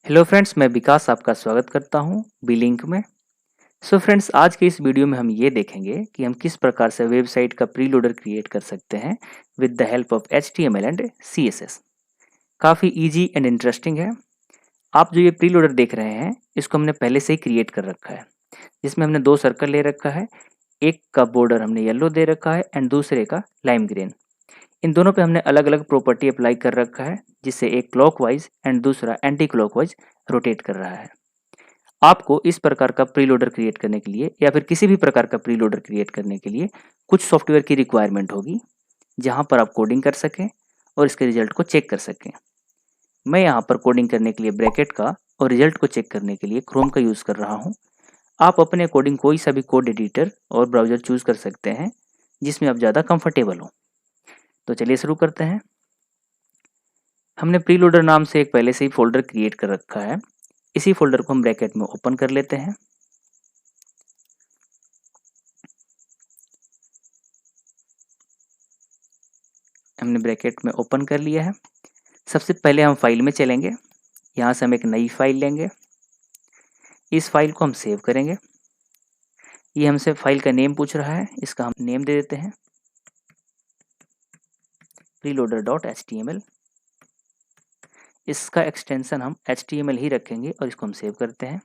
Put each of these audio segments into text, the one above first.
Hello friends, मैं विकास आपका स्वागत करता हूं बी लिंक में। फ्रेंड्स, आज के इस वीडियो में हम ये देखेंगे कि हम किस प्रकार से वेबसाइट का प्रीलोडर क्रिएट कर सकते हैं with the help of HTML and CSS। काफ़ी इजी एंड इंटरेस्टिंग है। आप जो ये प्रीलोडर देख रहे हैं, इसको हमने पहले से ही क्रिएट कर रखा है, जिसमें हमने दो सर्कल ले रखा है। एक का बॉर्डर हमने येलो दे रखा है एंड दूसरे का लाइम ग्रीन। इन दोनों पे हमने अलग अलग प्रॉपर्टी अप्लाई कर रखा है, जिससे एक क्लॉकवाइज एंड दूसरा एंटी क्लॉकवाइज रोटेट कर रहा है। आपको इस प्रकार का प्रीलोडर क्रिएट करने के लिए या फिर किसी भी प्रकार का प्रीलोडर क्रिएट करने के लिए कुछ सॉफ्टवेयर की रिक्वायरमेंट होगी, जहां पर आप कोडिंग कर सकें और इसके रिजल्ट को चेक कर सकें। मैं यहाँ पर कोडिंग करने के लिए ब्रैकेट का और रिजल्ट को चेक करने के लिए क्रोम का यूज़ कर रहा हूँ। आप अपने अकॉर्डिंग कोई सा भी कोड एडिटर और ब्राउज़र चूज़ कर सकते हैं जिसमें आप ज़्यादा कंफर्टेबल हो। तो चलिए शुरू करते हैं। हमने प्रीलोडर नाम से एक पहले से ही फोल्डर क्रिएट कर रखा है। इसी फोल्डर को हम ब्रैकेट में ओपन कर लेते हैं। हमने ब्रैकेट में ओपन कर लिया है। सबसे पहले हम फाइल में चलेंगे। यहाँ से हम एक नई फाइल लेंगे। इस फाइल को हम सेव करेंगे। ये हमसे फाइल का नेम पूछ रहा है, इसका हम नेम दे देते हैं preloader.html। इसका एक्सटेंशन हम HTML ही रखेंगे और इसको हम सेव करते हैं।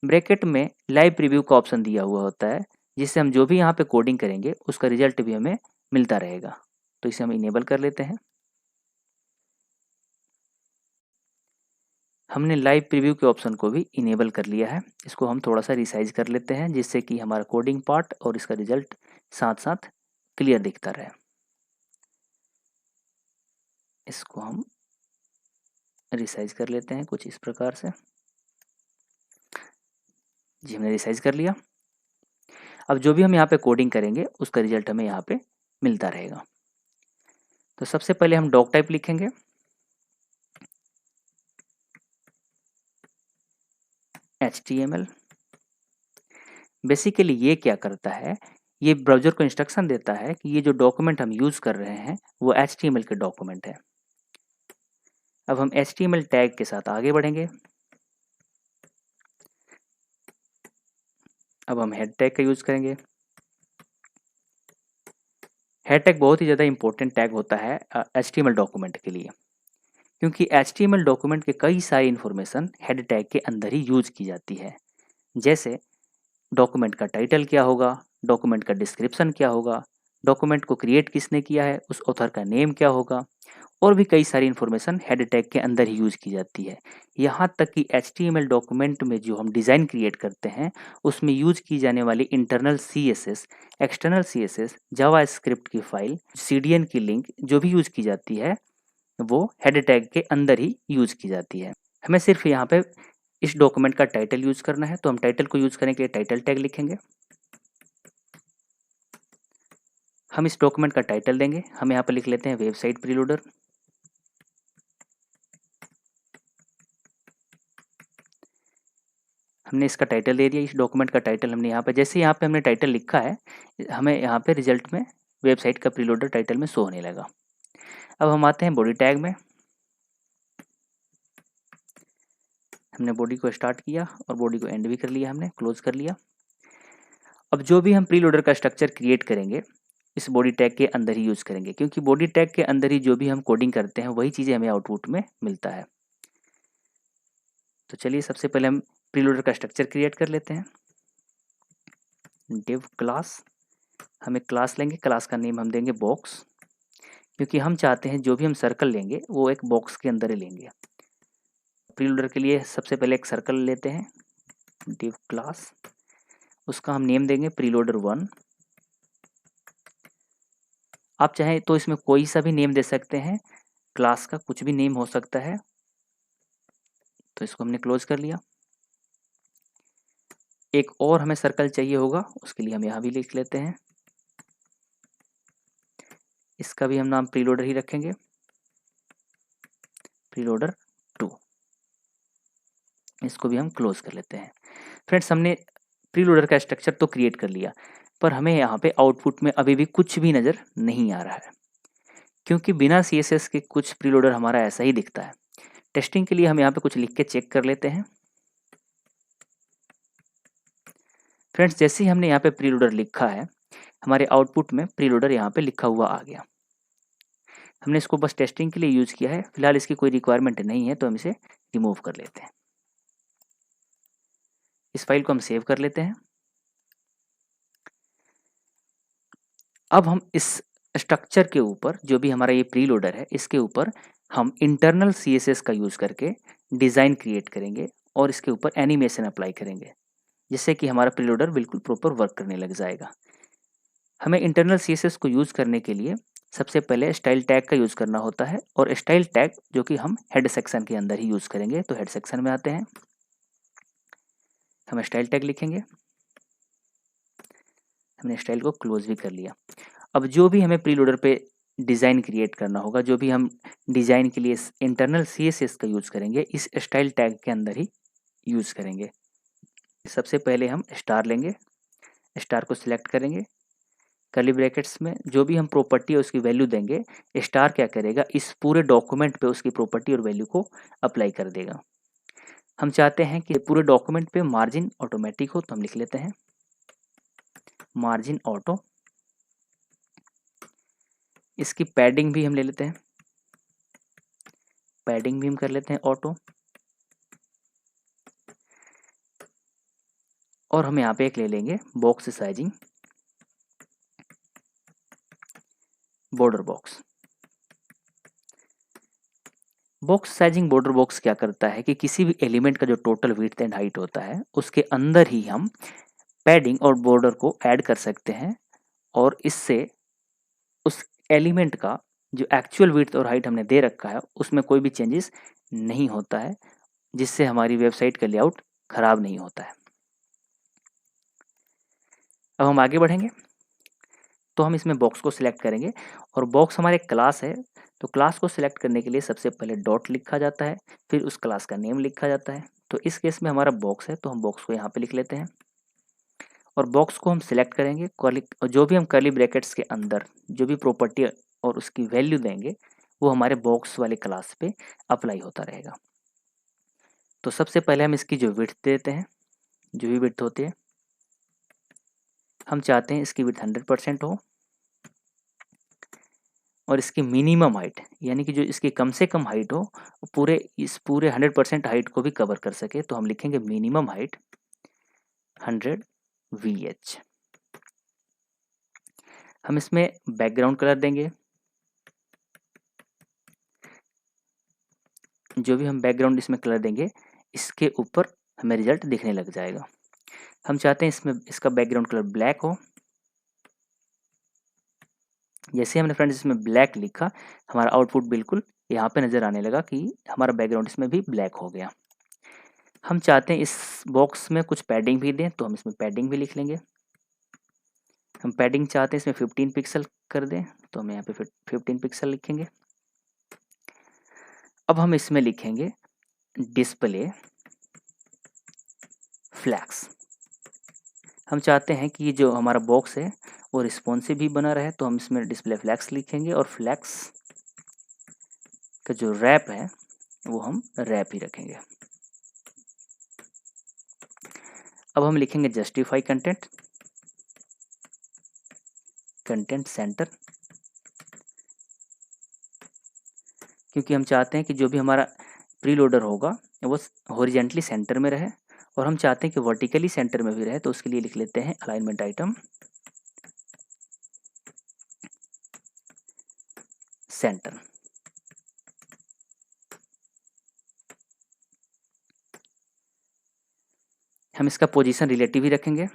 ब्रैकेट में लाइव प्रीव्यू का ऑप्शन दिया हुआ होता है, जिससे हम जो भी यहाँ पे कोडिंग करेंगे उसका रिजल्ट भी हमें मिलता रहेगा। तो इसे हम इनेबल कर लेते हैं। हमने लाइव प्रीव्यू के ऑप्शन को भी इनेबल कर लिया है। इसको हम थोड़ा सा रिसाइज कर लेते हैं, जिससे कि हमारा कोडिंग पार्ट और इसका रिजल्ट साथ साथ क्लियर दिखता रहे। इसको हम रिसाइज कर लेते हैं कुछ इस प्रकार से। जी, हमने रिसाइज कर लिया। अब जो भी हम यहाँ पे कोडिंग करेंगे उसका रिजल्ट हमें यहाँ पे मिलता रहेगा। तो सबसे पहले हम डॉक टाइप लिखेंगे। HTML बेसिकली ये क्या करता है, ये ब्राउज़र को इंस्ट्रक्शन देता है कि ये जो डॉक्यूमेंट हम यूज़ कर रहे हैं वो HTML के डॉक्यूमेंट है। अब हम HTML टैग के साथ आगे बढ़ेंगे। अब हम हेड टैग का यूज़ करेंगे। हेड टैग बहुत ही ज़्यादा इंपॉर्टेंट टैग होता है HTML डॉक्यूमेंट के लिए, क्योंकि HTML डॉक्यूमेंट के कई सारी इन्फॉर्मेशन हेड टैग के अंदर ही यूज की जाती है। जैसे डॉक्यूमेंट का टाइटल क्या होगा, डॉक्यूमेंट का डिस्क्रिप्शन क्या होगा, डॉक्यूमेंट को क्रिएट किसने किया है, उस ऑथर का नेम क्या होगा, और भी कई सारी इन्फॉर्मेशन हेड टैग के अंदर ही यूज की जाती है। यहाँ तक कि HTML डॉक्यूमेंट में जो हम डिज़ाइन क्रिएट करते हैं उसमें यूज की जाने वाली internal CSS, external CSS, JavaScript की फाइल, CDN की लिंक जो भी यूज की जाती है वो हेड टैग के अंदर ही यूज की जाती है। हमें सिर्फ यहाँ पे इस डॉक्यूमेंट का टाइटल यूज करना है, तो हम टाइटल को यूज करने के लिए टाइटल टैग लिखेंगे। हम इस डॉक्यूमेंट का टाइटल देंगे। हम यहाँ पर लिख लेते हैं वेबसाइट प्रीलोडर। हमने इसका टाइटल दे दिया। इस डॉक्यूमेंट का टाइटल हमने यहाँ पे, जैसे यहाँ पे हमने टाइटल लिखा है, हमें यहाँ पे रिजल्ट में वेबसाइट का प्रीलोडर टाइटल में शो होने लगा। अब हम आते हैं बॉडी टैग में। हमने बॉडी को स्टार्ट किया और बॉडी को एंड भी कर लिया, हमने क्लोज कर लिया। अब जो भी हम प्रीलोडर का स्ट्रक्चर क्रिएट करेंगे इस बॉडी टैग के अंदर ही यूज करेंगे, क्योंकि बॉडी टैग के अंदर ही जो भी हम कोडिंग करते हैं वही चीज़ें हमें आउटपुट में मिलता है। तो चलिए सबसे पहले हम प्रीलोडर का स्ट्रक्चर क्रिएट कर लेते हैं। डिव क्लास, हम एक क्लास लेंगे। क्लास का नेम हम देंगे बॉक्स, क्योंकि हम चाहते हैं जो भी हम सर्कल लेंगे वो एक बॉक्स के अंदर ही लेंगे। प्रीलोडर के लिए सबसे पहले एक सर्कल लेते हैं, डिव क्लास, उसका हम नेम देंगे प्रीलोडर 1। आप चाहें तो इसमें कोई सा भी नेम दे सकते हैं, क्लास का कुछ भी नेम हो सकता है। तो इसको हमने क्लोज कर लिया। एक और हमें सर्कल चाहिए होगा, उसके लिए हम यहाँ भी लिख लेते हैं। इसका भी हम नाम प्रीलोडर ही रखेंगे, प्रीलोडर 2। इसको भी हम क्लोज कर लेते हैं। फ्रेंड्स, हमने प्रीलोडर का स्ट्रक्चर तो क्रिएट कर लिया, पर हमें यहाँ पे आउटपुट में अभी भी कुछ भी नज़र नहीं आ रहा है, क्योंकि बिना CSS के कुछ प्रीलोडर हमारा ऐसा ही दिखता है। टेस्टिंग के लिए हम यहाँ पे कुछ लिख के चेक कर लेते हैं। फ्रेंड्स, जैसे ही हमने यहाँ पे प्रीलोडर लिखा है, हमारे आउटपुट में प्रीलोडर यहाँ पे लिखा हुआ आ गया। हमने इसको बस टेस्टिंग के लिए यूज़ किया है, फिलहाल इसकी कोई रिक्वायरमेंट नहीं है, तो हम इसे रिमूव कर लेते हैं। इस फाइल को हम सेव कर लेते हैं। अब हम इस स्ट्रक्चर के ऊपर, जो भी हमारा ये प्रीलोडर है, इसके ऊपर हम इंटरनल CSS का यूज़ करके डिज़ाइन क्रिएट करेंगे और इसके ऊपर एनिमेशन अप्लाई करेंगे, जिससे कि हमारा प्रीलोडर बिल्कुल प्रॉपर वर्क करने लग जाएगा। हमें इंटरनल CSS को यूज़ करने के लिए सबसे पहले स्टाइल टैग का यूज़ करना होता है, और स्टाइल टैग जो कि हम हेड सेक्शन के अंदर ही यूज़ करेंगे। तो हेड सेक्शन में आते हैं, हम स्टाइल टैग लिखेंगे। हमने स्टाइल को क्लोज भी कर लिया। अब जो भी हमें प्रीलोडर पे डिज़ाइन क्रिएट करना होगा, जो भी हम डिज़ाइन के लिए इंटरनल CSS का यूज़ करेंगे, इस स्टाइल टैग के अंदर ही यूज़ करेंगे। सबसे पहले हम स्टार लेंगे, स्टार को सिलेक्ट करेंगे, कर्ली ब्रैकेट्स में जो भी हम प्रॉपर्टी है उसकी वैल्यू देंगे। स्टार क्या करेगा, इस पूरे डॉक्यूमेंट पे उसकी प्रॉपर्टी और वैल्यू को अप्लाई कर देगा। हम चाहते हैं कि पूरे डॉक्यूमेंट पे मार्जिन ऑटोमेटिक हो, तो हम लिख लेते हैं मार्जिन ऑटो। इसकी पैडिंग भी हम ले लेते हैं, पैडिंग भी हम कर लेते हैं ऑटो। और हम यहाँ पे एक ले लेंगे box sizing, border box. Box sizing border box क्या करता है कि किसी भी एलिमेंट का जो टोटल विड्थ एंड हाइट होता है, उसके अंदर ही हम पैडिंग और बॉर्डर को ऐड कर सकते हैं, और इससे उस एलिमेंट का जो एक्चुअल विड्थ और हाइट हमने दे रखा है उसमें कोई भी चेंजेस नहीं होता है, जिससे हमारी वेबसाइट का लेआउट खराब नहीं होता है। अब हम आगे बढ़ेंगे, तो हम इसमें बॉक्स को सिलेक्ट करेंगे, और बॉक्स हमारे क्लास है, तो क्लास को सिलेक्ट करने के लिए सबसे पहले डॉट लिखा जाता है, फिर उस क्लास का नेम लिखा जाता है। तो इस केस में हमारा बॉक्स है, तो हम बॉक्स को यहाँ पे लिख लेते हैं, और बॉक्स को हम सिलेक्ट करेंगे। जो भी हम कर्ली ब्रैकेट्स के अंदर जो भी प्रॉपर्टी और उसकी वैल्यू देंगे, वो हमारे बॉक्स वाले क्लास पे अप्लाई होता रहेगा। तो सबसे पहले हम इसकी जो विड्थ देते हैं, जो भी विड्थ होती है, हम चाहते हैं इसकी विड्थ 100% हो, और इसकी मिनिमम हाइट यानी कि जो इसकी कम से कम हाइट हो, इस पूरे 100% हाइट को भी कवर कर सके। तो हम लिखेंगे मिनिमम हाइट 100 VH। हम इसमें बैकग्राउंड कलर देंगे, जो भी हम बैकग्राउंड इसमें कलर देंगे, इसके ऊपर हमें रिजल्ट दिखने लग जाएगा। हम चाहते हैं इसमें इसका बैकग्राउंड कलर ब्लैक हो। जैसे हमने फ्रेंड्स इसमें ब्लैक लिखा, हमारा आउटपुट बिल्कुल यहाँ पे नज़र आने लगा कि हमारा बैकग्राउंड इसमें भी ब्लैक हो गया। हम चाहते हैं इस बॉक्स में कुछ पैडिंग भी दें, तो हम इसमें पैडिंग भी लिख लेंगे। हम पैडिंग चाहते हैं इसमें 15 पिक्सल कर दें, तो हम यहाँ पे 15 पिक्सल लिखेंगे। अब हम इसमें लिखेंगे डिस्प्ले फ्लैग्स। हम चाहते हैं कि जो हमारा बॉक्स है वो रिस्पॉन्सिव भी बना रहे, तो हम इसमें डिस्प्ले फ्लैग्स लिखेंगे, और फ्लैग्स का जो रैप है वो हम रैप ही रखेंगे। अब हम लिखेंगे जस्टिफाई कंटेंट, कंटेंट सेंटर, क्योंकि हम चाहते हैं कि जो भी हमारा प्रीलोडर होगा वो हॉरिजेंटली सेंटर में रहे, और हम चाहते हैं कि वर्टिकली सेंटर में भी रहे। तो उसके लिए लिख लेते हैं अलाइनमेंट आइटम सेंटर। हम इसका पोजीशन रिलेटिव ही रखेंगे,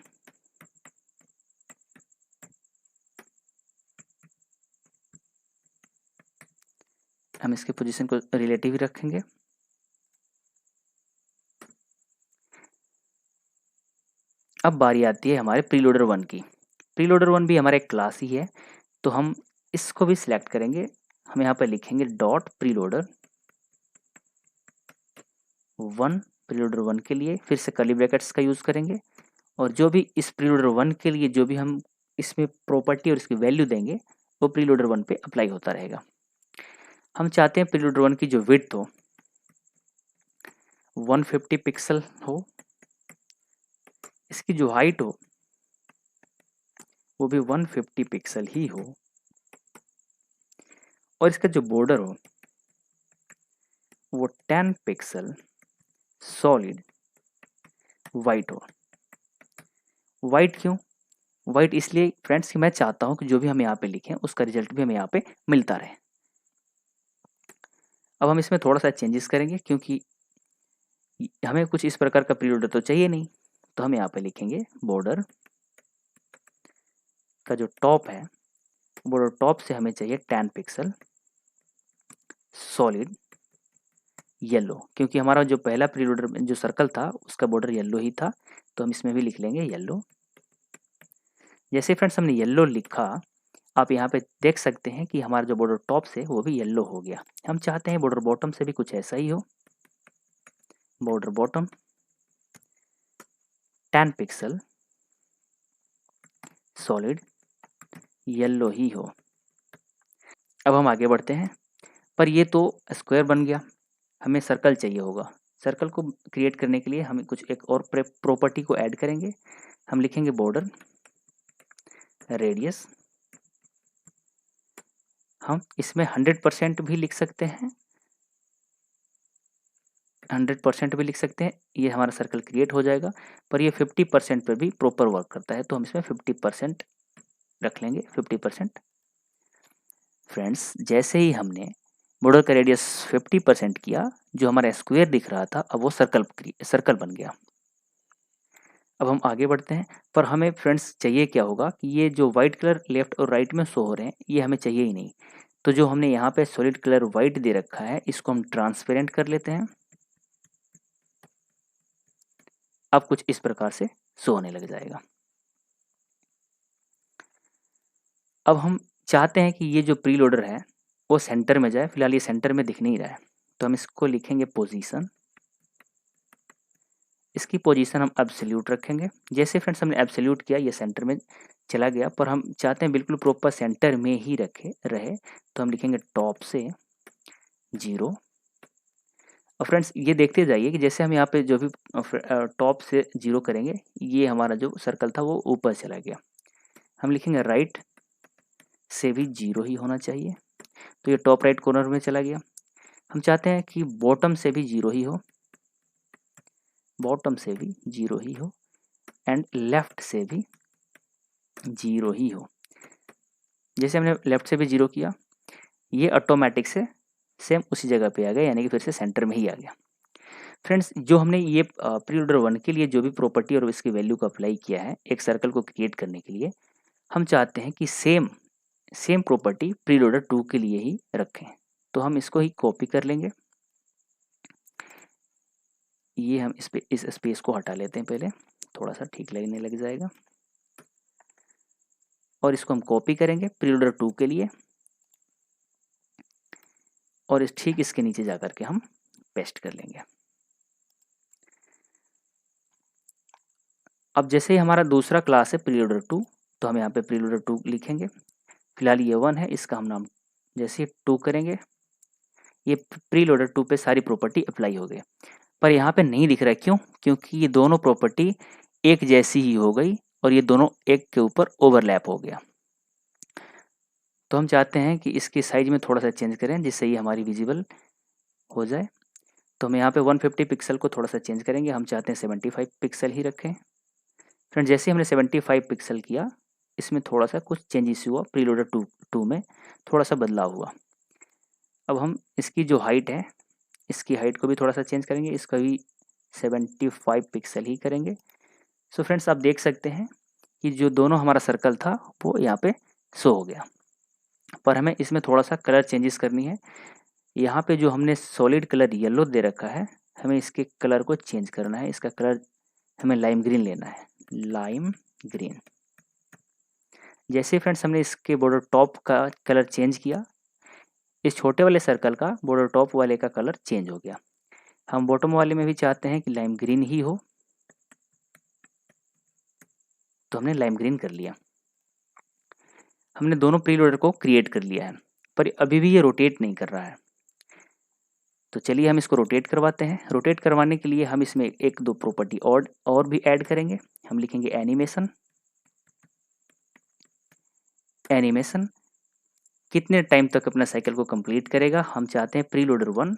हम इसके पोजीशन को रिलेटिव ही रखेंगे। अब बारी आती है हमारे प्रीलोडर 1 की। प्रीलोडर 1 भी हमारा एक क्लास ही है, तो हम इसको भी सिलेक्ट करेंगे। हम यहाँ पर लिखेंगे डॉट प्रीलोडर 1, प्रीलोडर 1 के लिए फिर से कर्ली ब्रैकेट्स का यूज़ करेंगे, और जो भी इस प्रीलोडर 1 के लिए जो भी हम इसमें प्रॉपर्टी और इसकी वैल्यू देंगे, वो प्रीलोडर 1 पे अप्लाई होता रहेगा। हम चाहते हैं प्रीलोडर 1 की जो विड्थ हो 150 पिक्सल हो, इसकी जो हाइट हो वो भी 150 पिक्सल ही हो, और इसका जो बॉर्डर हो वो 10 पिक्सल सॉलिड वाइट हो। वाइट क्यों? वाइट इसलिए फ्रेंड्स कि मैं चाहता हूं कि जो भी हम यहाँ पे लिखें उसका रिजल्ट भी हमें यहाँ पे मिलता रहे। अब हम इसमें थोड़ा सा चेंजेस करेंगे क्योंकि हमें कुछ इस प्रकार का प्रीलोडर तो चाहिए नहीं, तो हम यहाँ पे लिखेंगे बॉर्डर का जो टॉप है, बॉर्डर टॉप से हमें चाहिए 10 पिक्सल सॉलिड येलो, क्योंकि हमारा जो पहला प्रीलोडर में जो सर्कल था उसका बॉर्डर येलो ही था, तो हम इसमें भी लिख लेंगे येलो। जैसे फ्रेंड्स हमने येलो लिखा, आप यहाँ पे देख सकते हैं कि हमारा जो बॉर्डर टॉप से वो भी येलो हो गया। हम चाहते हैं बॉर्डर बॉटम से भी कुछ ऐसा ही हो, border bottom 10 pixel solid yellow ही हो। अब हम आगे बढ़ते हैं, पर ये तो स्क्वायर बन गया, हमें सर्कल चाहिए होगा। सर्कल को क्रिएट करने के लिए हम कुछ एक और प्रॉपर्टी को ऐड करेंगे। हम लिखेंगे बॉर्डर रेडियस, हम इसमें 100% भी लिख सकते हैं, 100% भी लिख सकते हैं, ये हमारा सर्कल क्रिएट हो जाएगा। पर ये 50% पर भी प्रॉपर वर्क करता है, तो हम इसमें 50% रख लेंगे, 50%। फ्रेंड्स जैसे ही हमने बॉर्डर का रेडियस 50% किया, जो हमारा स्क्वायर दिख रहा था अब वो सर्कल बन गया। अब हम आगे बढ़ते हैं, पर हमें फ्रेंड्स चाहिए क्या होगा कि ये जो वाइट कलर लेफ्ट और राइट में शो हो रहे हैं ये हमें चाहिए ही नहीं। तो जो हमने यहाँ पे सॉलिड कलर वाइट दे रखा है इसको हम ट्रांसपेरेंट कर लेते हैं। अब कुछ इस प्रकार से शो होने लग जाएगा। अब हम चाहते हैं कि ये जो प्रीलोडर है वो सेंटर में जाए, फिलहाल ये सेंटर में दिख नहीं रहा है, तो हम इसको लिखेंगे पोजीशन। इसकी पोजीशन हम एब्सोल्यूट रखेंगे। जैसे फ्रेंड्स हमने एब्सोल्यूट किया ये सेंटर में चला गया, पर हम चाहते हैं बिल्कुल प्रॉपर सेंटर में ही रहे, तो हम लिखेंगे टॉप से 0। और फ्रेंड्स ये देखते जाइए कि जैसे हम यहाँ पे जो भी टॉप से 0 करेंगे ये हमारा जो सर्कल था वो ऊपर चला गया। हम लिखेंगे राइट से भी 0 ही होना चाहिए, तो ये टॉप राइट कॉर्नर में चला गया। हम चाहते हैं कि बॉटम से भी 0 ही हो, बॉटम से भी 0 ही हो, एंड लेफ्ट से भी 0 ही हो। जैसे हमने लेफ्ट से भी 0 किया, ये ऑटोमेटिक से सेम उसी जगह पे आ गया, यानी कि फिर से सेंटर में ही आ गया। फ्रेंड्स जो हमने ये प्रीलोडर 1 के लिए जो भी प्रॉपर्टी और इसकी वैल्यू को अप्लाई किया है एक सर्कल को क्रिएट करने के लिए, हम चाहते हैं कि सेम प्रॉपर्टी प्रीलोडर 2 के लिए ही रखें। तो हम इसको ही कॉपी कर लेंगे। ये हम इस स्पेस को हटा लेते हैं, पहले थोड़ा सा ठीक लगने लग जाएगा, और इसको हम कॉपी करेंगे प्रीलोडर 2 के लिए, और ठीक इसके नीचे जाकर के हम पेस्ट कर लेंगे। अब जैसे ही हमारा दूसरा क्लास है प्रीलोडर 2, तो हम यहाँ पे प्रीलोडर 2 लिखेंगे। फिलहाल ये 1 है, इसका हम नाम जैसे 2 करेंगे, ये प्रीलोडर 2 पे सारी प्रॉपर्टी अप्लाई हो गई। पर यहाँ पे नहीं दिख रहा है, क्यों? क्योंकि ये दोनों प्रॉपर्टी एक जैसी ही हो गई और ये दोनों एक के ऊपर ओवरलैप हो गया। तो हम चाहते हैं कि इसकी साइज में थोड़ा सा चेंज करें जिससे ये हमारी विजिबल हो जाए। तो हम यहाँ पे 150 पिक्सल को थोड़ा सा चेंज करेंगे, हम चाहते हैं 75 पिक्सल ही रखें। फ्रेंड जैसे हमने 75 पिक्सल किया, इसमें थोड़ा सा कुछ चेंजेस हुआ, प्रीलोडर 2 में थोड़ा सा बदलाव हुआ। अब हम इसकी जो हाइट है, इसकी हाइट को भी थोड़ा सा चेंज करेंगे, इसका भी 75 पिक्सल ही करेंगे। सो फ्रेंड्स आप देख सकते हैं कि जो दोनों हमारा सर्कल था वो यहाँ पे शो हो गया, पर हमें इसमें थोड़ा सा कलर चेंजेस करनी है। यहाँ पे जो हमने सॉलिड कलर येलो दे रखा है, हमें इसके कलर को चेंज करना है। इसका कलर हमें लाइम ग्रीन लेना है, लाइम ग्रीन। जैसे फ्रेंड्स हमने इसके बॉर्डर टॉप का कलर चेंज किया, इस छोटे वाले सर्कल का बॉर्डर टॉप वाले का कलर चेंज हो गया। हम बॉटम वाले में भी चाहते हैं कि लाइम ग्रीन ही हो, तो हमने लाइम ग्रीन कर लिया। हमने दोनों प्रीलोडर को क्रिएट कर लिया है, पर अभी भी ये रोटेट नहीं कर रहा है। तो चलिए हम इसको रोटेट करवाते हैं। रोटेट करवाने के लिए हम इसमें एक दो प्रॉपर्टी और भी ऐड करेंगे। हम लिखेंगे एनिमेशन। एनिमेशन कितने टाइम तक अपना साइकिल को कंप्लीट करेगा, हम चाहते हैं प्रीलोडर 1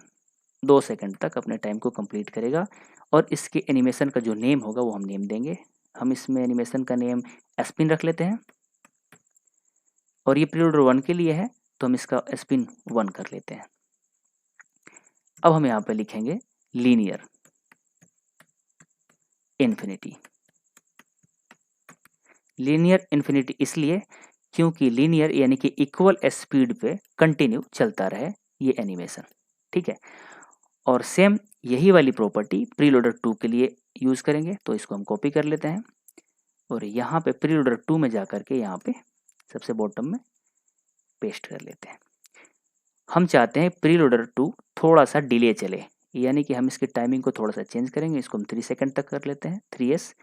2 सेकंड तक अपने टाइम को कंप्लीट करेगा। और इसके एनिमेशन का जो नेम होगा वो हम नेम देंगे। हम इसमें एनिमेशन का नेम स्पिन रख लेते हैं। और ये प्रीलोडर 1 के लिए है तो हम इसका स्पिन 1 कर लेते हैं। अब हम यहाँ पे लिखेंगे लीनियर इन्फिनिटी। लीनियर इन्फिनिटी इसलिए क्योंकि लीनियर यानी कि इक्वल स्पीड पे कंटिन्यू चलता रहे ये एनिमेशन, ठीक है। और सेम यही वाली प्रॉपर्टी प्रीलोडर 2 के लिए यूज़ करेंगे। तो इसको हम कॉपी कर लेते हैं और यहाँ पे प्रीलोडर 2 में जा करके यहाँ पे सबसे बॉटम में पेस्ट कर लेते हैं। हम चाहते हैं प्रीलोडर 2 थोड़ा सा डिले चले, यानी कि हम इसकी टाइमिंग को थोड़ा सा चेंज करेंगे। इसको हम 3 सेकंड तक कर लेते हैं, 3s।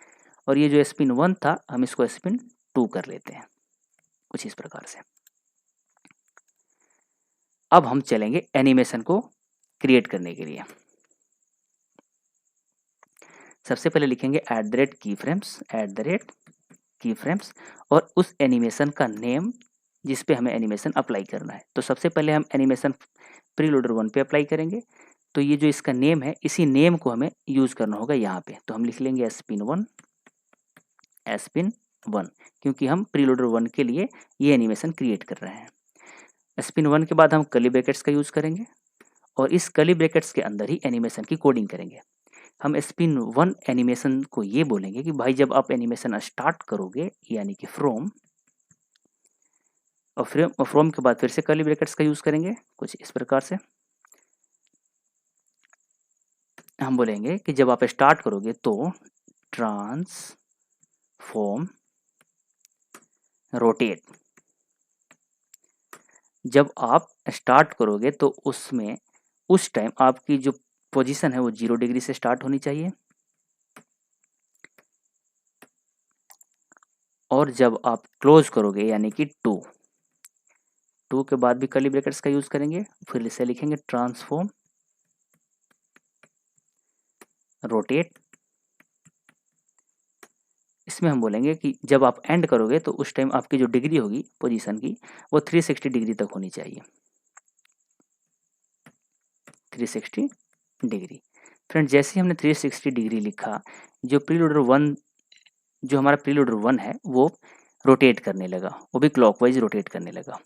और ये जो स्पिन 1 था हम इसको स्पिन 2 कर लेते हैं, कुछ इस प्रकार से। अब हम चलेंगे एनिमेशन को क्रिएट करने के लिए। सबसे पहले लिखेंगे @keyframes और उस एनिमेशन का नेम जिस पे हमें एनिमेशन अप्लाई करना है। तो सबसे पहले हम एनिमेशन प्रीलोडर 1 पे अप्लाई करेंगे। तो ये जो इसका नेम है इसी नेम को हमें यूज़ करना होगा यहाँ पे। तो हम लिख लेंगे स्पिन 1 क्योंकि हम प्रीलोडर 1 के लिए ये एनिमेशन क्रिएट कर रहे हैं। स्पिन 1 के बाद हम कर्ली ब्रैकेट्स का यूज़ करेंगे और इस कर्ली ब्रैकेट्स के अंदर ही एनिमेशन की कोडिंग करेंगे। हम स्पिन 1 एनिमेशन को ये बोलेंगे कि भाई जब आप एनिमेशन स्टार्ट करोगे यानी कि फ्रॉम, और फ्रॉम के बाद फिर से कर्ली ब्रैकेट्स का यूज़ करेंगे कुछ इस प्रकार से। हम बोलेंगे कि जब आप स्टार्ट करोगे तो ट्रांसफॉर्म रोटेट। जब आप स्टार्ट करोगे तो उसमें उस टाइम आपकी जो पोजीशन है वो 0 डिग्री से स्टार्ट होनी चाहिए। और जब आप क्लोज करोगे यानी कि 2 के बाद भी कर्ली ब्रैकेट्स का यूज़ करेंगे। फिर इसे लिखेंगे ट्रांसफॉर्म रोटेट। इसमें हम बोलेंगे कि जब आप एंड करोगे तो उस टाइम आपकी जो डिग्री होगी पोजीशन की वो 360 डिग्री तक होनी चाहिए, 360 डिग्री। फ्रेंड जैसे ही हमने 360 डिग्री लिखा, जो हमारा प्रीलोडर 1 है वो रोटेट करने लगा, वो भी क्लॉकवाइज रोटेट करने लगा।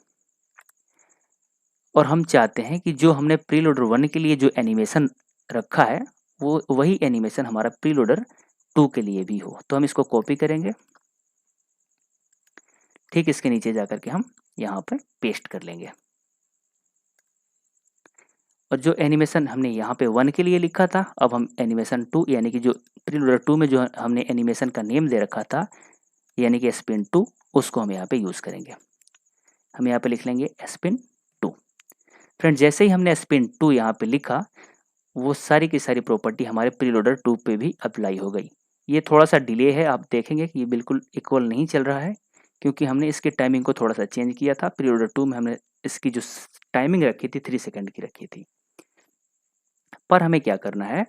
और हम चाहते हैं कि जो हमने प्रीलोडर 1 के लिए जो एनिमेशन रखा है वो वही एनिमेशन हमारा प्रीलोडर 2 के लिए भी हो। तो हम इसको कॉपी करेंगे, ठीक इसके नीचे जाकर के हम यहाँ पे पेस्ट कर लेंगे। और जो एनिमेशन हमने यहाँ पे 1 के लिए लिखा था, अब हम एनिमेशन 2 यानी कि जो प्रीलोडर 2 में जो हमने एनिमेशन का नेम दे रखा था यानी कि स्पिन 2, उसको हम यहाँ पे यूज़ करेंगे। हम यहाँ पे लिख लेंगे स्पिन 2। फ्रेंड जैसे ही हमने स्पिन 2 यहाँ पे लिखा, वो सारी की सारी प्रॉपर्टी हमारे प्रीलोडर 2 पे भी अप्लाई हो गई। ये थोड़ा सा डिले है, आप देखेंगे कि ये बिल्कुल इक्वल नहीं चल रहा है क्योंकि हमने इसकी टाइमिंग को थोड़ा सा चेंज किया था। प्रीलोडर 2 में हमने इसकी जो टाइमिंग रखी थी 3 सेकंड की रखी थी। पर हमें क्या करना है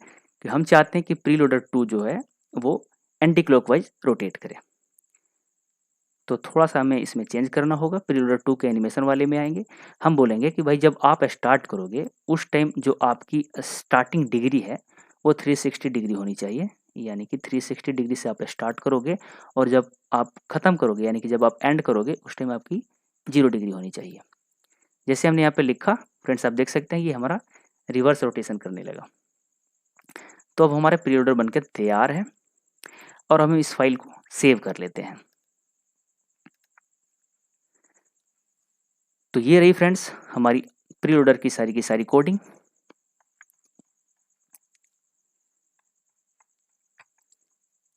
कि हम चाहते हैं कि प्रीलोडर 2 जो है वो एंटी क्लॉकवाइज रोटेट करे। तो थोड़ा सा हमें इसमें चेंज करना होगा। प्रीलोडर 2 के एनिमेशन वाले में आएंगे, हम बोलेंगे कि भाई जब आप स्टार्ट करोगे उस टाइम जो आपकी स्टार्टिंग डिग्री है वो 360 डिग्री होनी चाहिए, यानी कि 360 डिग्री से आप स्टार्ट करोगे और जब आप ख़त्म करोगे यानी कि जब आप एंड करोगे उस टाइम आपकी 0 डिग्री होनी चाहिए। जैसे हमने यहाँ पे लिखा, फ्रेंड्स आप देख सकते हैं ये हमारा रिवर्स रोटेशन करने लगा। तो अब हमारे प्रीलोडर बनकर तैयार है और हम इस फाइल को सेव कर लेते हैं। तो ये रही फ्रेंड्स हमारी प्रीलोडर की सारी कोडिंग।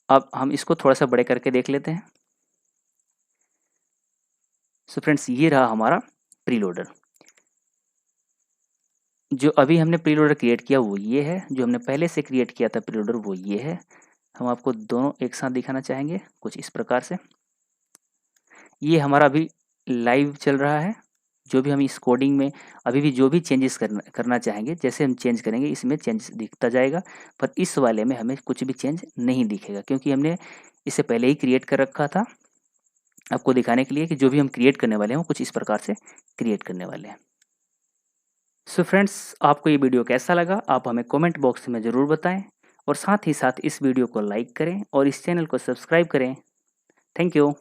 अब हम इसको थोड़ा सा बड़े करके देख लेते हैं। सो फ्रेंड्स ये रहा हमारा प्रीलोडर। जो अभी हमने प्रीलोडर क्रिएट किया वो ये है, जो हमने पहले से क्रिएट किया था प्रीलोडर वो ये है। हम आपको दोनों एक साथ दिखाना चाहेंगे कुछ इस प्रकार से। ये हमारा अभी लाइव चल रहा है जो भी हम इस कोडिंग में अभी भी जो भी चेंजेस करना चाहेंगे, जैसे हम चेंज करेंगे इसमें चेंज दिखता जाएगा, पर इस वाले में हमें कुछ भी चेंज नहीं दिखेगा, क्योंकि हमने इसे पहले ही क्रिएट कर रखा था आपको दिखाने के लिए कि जो भी हम क्रिएट करने वाले हैं वो कुछ इस प्रकार से क्रिएट करने वाले हैं। सो फ्रेंड्स, आपको ये वीडियो कैसा लगा आप हमें कमेंट बॉक्स में ज़रूर बताएं, और साथ ही साथ इस वीडियो को लाइक करें और इस चैनल को सब्सक्राइब करें। Thank you.